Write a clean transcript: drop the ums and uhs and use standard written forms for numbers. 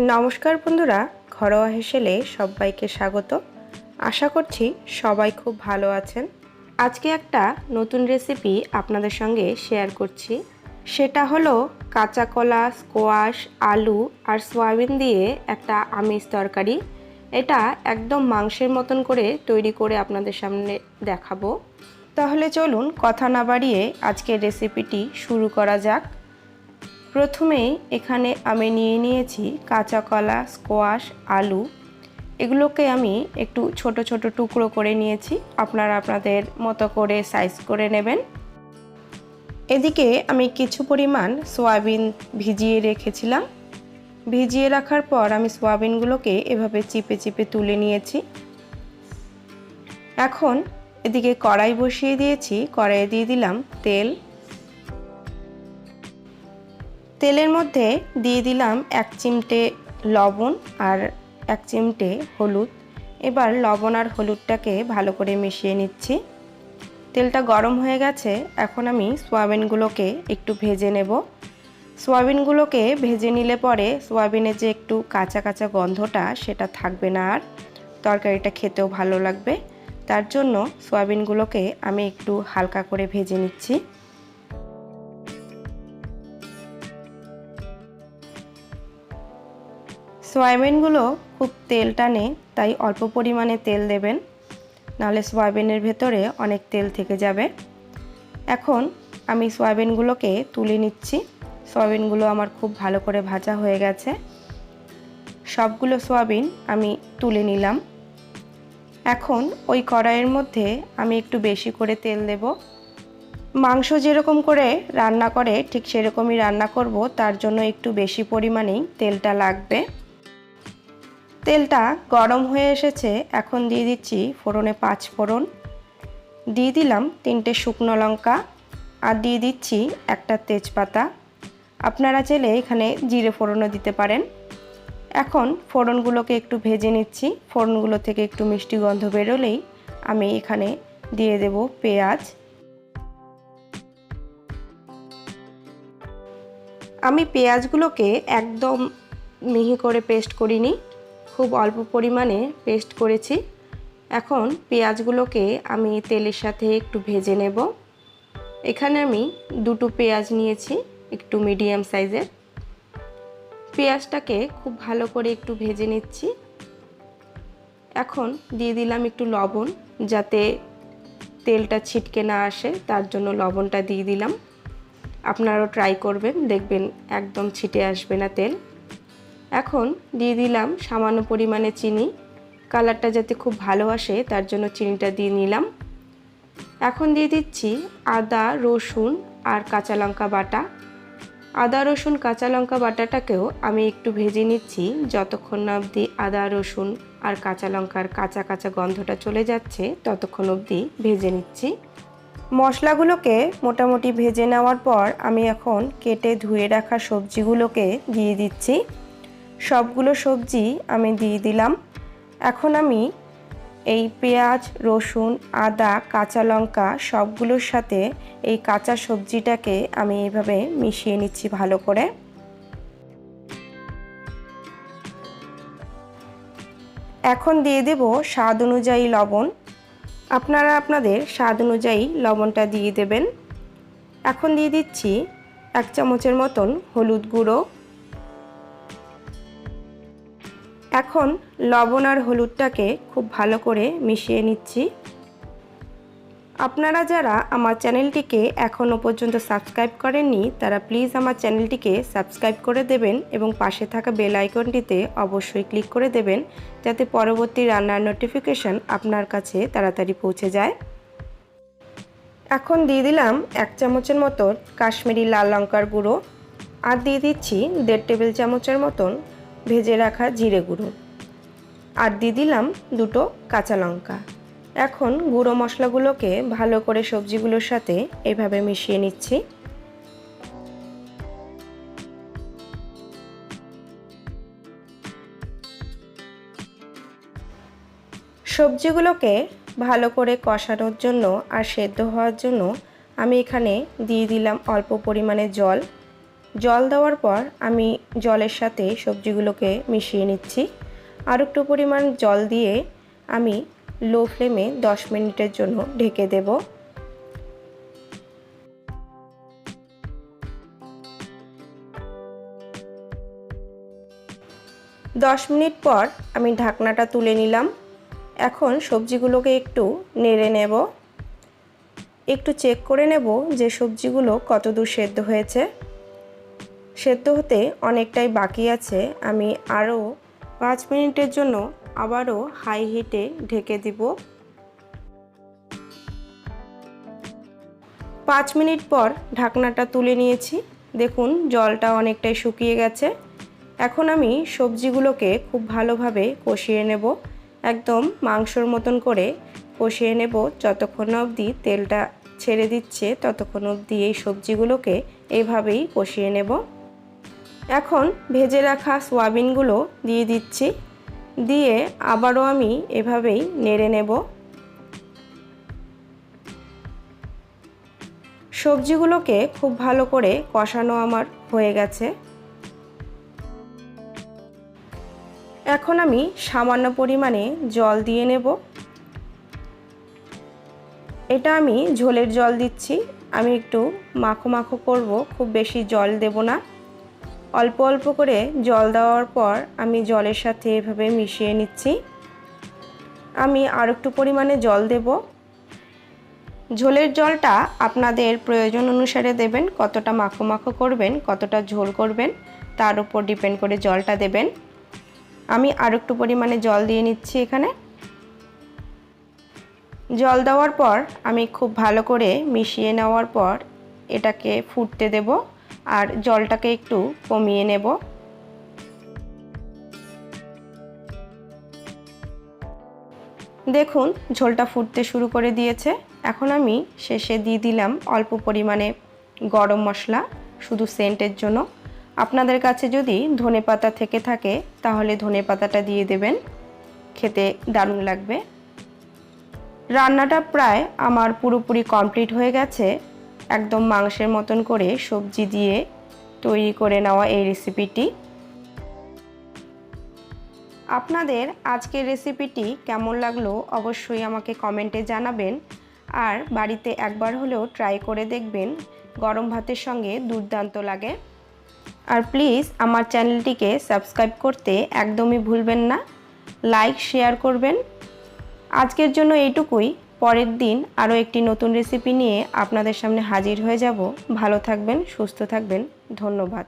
নমস্কার বন্ধুরা, ঘরোয়া হেসেলে সবাইকে স্বাগত। আশা করছি সবাই খুব ভালো আছেন। আজকে একটা নতুন রেসিপি আপনাদের সঙ্গে শেয়ার করছি। সেটা হলো কাঁচা কলা, স্কোয়াশ, আলু আর সয়াবিন দিয়ে একটা আমিষ তরকারি। এটা একদম মাংসের মতন করে তৈরি করে আপনাদের সামনে দেখাবো। তাহলে চলুন কথা না বাড়িয়ে আজকের রেসিপিটি শুরু করা যাক। প্রথমেই এখানে আমি নিয়ে নিয়েছি কাঁচা কলা, স্কোয়াশ, আলু। এগুলোকে আমি একটু ছোট ছোট টুকরো করে নিয়েছি। আপনারা আপনাদের মতো করে সাইজ করে নেবেন। এদিকে আমি কিছু পরিমাণ সয়াবিন ভিজিয়ে রেখেছিলাম। ভিজিয়ে রাখার পর আমি সয়াবিনগুলোকে এভাবে চিপে চিপে তুলে নিয়েছি। এখন এদিকে কড়াই বসিয়ে দিয়েছি। কড়াইয়ে দিয়ে দিলাম তেল। তেলের মধ্যে দিয়ে দিলাম 1 চিমটে লবণ আর 1 চিমটে হলুদ। এবার লবণ আর হলুদটাকে ভালো করে মিশিয়ে নিচ্ছি। তেলটা গরম হয়ে গেছে। এখন আমি সয়াবিনগুলোকে একটু ভেজে নেব। সয়াবিনগুলোকে ভেজে নিলে পরে সয়াবিনের যে একটু কাঁচা কাঁচা গন্ধটা সেটা থাকবে না, আর তরকারিটা খেতেও ভালো লাগবে। তার জন্য সয়াবিনগুলোকে আমি একটু হালকা করে ভেজে নিচ্ছি। সয়াবিনগুলো খুব তেল টানে, তাই অল্প পরিমাণে তেল দেবেন, নাহলে সয়াবিনের ভেতরে অনেক তেল থেকে যাবে। এখন আমি সয়াবিনগুলোকে তুলে নিচ্ছি। সয়াবিনগুলো আমার খুব ভালো করে ভাজা হয়ে গেছে। সবগুলো সয়াবিন আমি তুলে নিলাম। এখন ওই কড়াইয়ের মধ্যে আমি একটু বেশি করে তেল দেব। মাংস যেরকম করে রান্না করে ঠিক সেরকমই রান্না করব, তার জন্য একটু বেশি পরিমাণেই তেলটা লাগবে। তেলটা গরম হয়ে এসেছে। এখন দিয়ে দিচ্ছি ফোড়নে 5 ফোড়ন, দিয়ে দিলাম 3টে শুকনো লঙ্কা আর দিয়ে দিচ্ছি একটা তেজপাতা। আপনারা চাইলে এখানে জিরে ফোড়নও দিতে পারেন। এখন ফোড়নগুলোকে একটু ভেজে নিচ্ছি। ফোড়নগুলো থেকে একটু মিষ্টি গন্ধ বেরোলেই আমি এখানে দিয়ে দেব পেঁয়াজ। আমি পেঁয়াজগুলোকে একদম মিহি করে পেস্ট করিনি, খুব অল্প পরিমাণে পেস্ট করেছি। এখন পেঁয়াজগুলোকে আমি তেলের সাথে একটু ভেজে নেব। এখানে আমি 2টো পেঁয়াজ নিয়েছি, একটু মিডিয়াম সাইজের। পেঁয়াজটাকে খুব ভালো করে একটু ভেজে নিচ্ছি। এখন দিয়ে দিলাম একটু লবণ, যাতে তেলটা ছিটকে না আসে, তার জন্য লবণটা দিয়ে দিলাম। আপনারাও ট্রাই করবেন, দেখবেন একদম ছিটে আসবে না তেল। এখন দিয়ে দিলাম সামান্য পরিমাণে চিনি। কালারটা যাতে খুব ভালো আসে তার জন্য চিনিটা দিয়ে নিলাম। এখন দিয়ে দিচ্ছি আদা, রসুন আর কাঁচা লঙ্কা বাটা। আদা, রসুন, কাঁচা লঙ্কা বাটাটাকেও আমি একটু ভেজে নিচ্ছি, যতক্ষণ না অবধি আদা, রসুন আর কাঁচা লঙ্কার কাঁচা কাঁচা গন্ধটা চলে যাচ্ছে ততক্ষণ অবধি ভেজে নিচ্ছি। মশলাগুলোকে মোটামুটি ভেজে নেওয়ার পর আমি এখন কেটে ধুয়ে রাখা সবজিগুলোকে দিয়ে দিচ্ছি। সবগুলো সবজি আমি দিয়ে দিলাম। এখন আমি এই পেঁয়াজ, রসুন, আদা, কাঁচা লঙ্কা সবগুলোর সাথে এই কাঁচা সবজিটাকে আমি এইভাবে মিশিয়ে নিচ্ছি ভালো করে। এখন দিয়ে দেব স্বাদ অনুযায়ী লবণ। আপনারা আপনাদের স্বাদ অনুযায়ী লবণটা দিয়ে দেবেন। এখন দিয়ে দিচ্ছি 1 চামচের মতন হলুদ গুঁড়ো। এখন লবণ আর হলুদটাকে খুব ভালো করে মিশিয়ে নিচ্ছি। আপনারা যারা আমার চ্যানেলটিকে এখনও পর্যন্ত সাবস্ক্রাইব করেননি তারা প্লিজ আমার চ্যানেলটিকে সাবস্ক্রাইব করে দেবেন এবং পাশে থাকা বেল আইকনটিতে অবশ্যই ক্লিক করে দেবেন, যাতে পরবর্তী রান্নার নোটিফিকেশন আপনার কাছে তাড়াতাড়ি পৌঁছে যায়। এখন দিয়ে দিলাম 1 চামচের মতন কাশ্মীরি লাল লঙ্কার গুঁড়ো আর দিয়ে দিচ্ছি 1.5 টেবিল চামচের মতন ভেজে রাখা জিরে গুঁড়ো আর দিয়ে দিলাম 2টো কাঁচা লঙ্কা। এখন গুঁড়ো মশলাগুলোকে ভালো করে সবজিগুলোর সাথে এভাবে মিশিয়ে নিচ্ছি। সবজিগুলোকে ভালো করে কষানোর জন্য আর সেদ্ধ হওয়ার জন্য আমি এখানে দিয়ে দিলাম অল্প পরিমাণে জল। জল দেওয়ার পর আমি জলের সাথে সবজিগুলোকে মিশিয়ে নিচ্ছি। আর একটু পরিমাণ জল দিয়ে আমি লো ফ্লেমে 10 মিনিটের জন্য ঢেকে দেব। দশ মিনিট পর আমি ঢাকনাটা তুলে নিলাম। এখন সবজিগুলোকে একটু নেড়ে নেব, একটু চেক করে নেব যে সবজিগুলো কতদূর সেদ্ধ হয়েছে। সেদ্ধ হতে অনেকটাই বাকি আছে। আমি আরও 5 মিনিটের জন্য আবারও হাই হিটে ঢেকে দিব। 5 মিনিট পর ঢাকনাটা তুলে নিয়েছি। দেখুন জলটা অনেকটাই শুকিয়ে গেছে। এখন আমি সবজিগুলোকে খুব ভালোভাবে কষিয়ে নেব, একদম মাংসর মতন করে কষিয়ে নেব। যতক্ষণ অবধি তেলটা ছেড়ে দিচ্ছে ততক্ষণ অবধি এই সবজিগুলোকে এইভাবেই কষিয়ে নেব। এখন ভেজে রাখা সয়াবিনগুলো দিয়ে দিচ্ছি, দিয়ে আবারও আমি এভাবেই নেড়ে নেব। সবজিগুলোকে খুব ভালো করে কষানো আমার হয়ে গেছে। এখন আমি সামান্য পরিমাণে জল দিয়ে নেব। এটা আমি ঝোলের জল দিচ্ছি। আমি একটু মাখো মাখো করব, খুব বেশি জল দেব না। অল্প অল্প করে জল দেওয়ার পর আমি জলের সাথে এভাবে মিশিয়ে নিচ্ছি। আমি আর একটু পরিমাণে জল দেব। ঝোলের জলটা আপনাদের প্রয়োজন অনুসারে দেবেন। কতটা মাখো মাখো করবেন, কতটা ঝোল করবেন তার উপর ডিপেন্ড করে জলটা দেবেন। আমি আর একটু পরিমাণে জল দিয়ে নিচ্ছি এখানে। জল দেওয়ার পর আমি খুব ভালো করে মিশিয়ে নেওয়ার পর এটাকে ফুটতে দেব আর জলটাকে একটু কমিয়ে নেব। দেখুন ঝোলটা ফুটতে শুরু করে দিয়েছে। এখন আমি শেষে দিয়ে দিলাম অল্প পরিমাণে গরম মশলা, শুধু সেন্টের জন্য। আপনাদের কাছে যদি ধনেপাতা থেকে থাকে তাহলে ধনেপাতাটা দিয়ে দেবেন, খেতে দারুণ লাগবে। রান্নাটা প্রায় আমার পুরোপুরি কমপ্লিট হয়ে গেছে। একদম মাংসের মতন করে সবজি দিয়ে তৈরি করে নেওয়া এই রেসিপিটি। আপনাদের আজকের রেসিপিটি কেমন লাগলো অবশ্যই আমাকে কমেন্টে জানাবেন। আর বাড়িতে একবার হলেও ট্রাই করে দেখবেন, গরম ভাতের সঙ্গে দুর্দান্ত লাগে। আর প্লিজ আমার চ্যানেলটিকে সাবস্ক্রাইব করতে একদমই ভুলবেন না। লাইক শেয়ার করবেন। আজকের জন্য এইটুকুই। পরের দিন আরও একটি নতুন রেসিপি নিয়ে আপনাদের সামনে হাজির হয়ে যাব। ভালো থাকবেন, সুস্থ থাকবেন। ধন্যবাদ।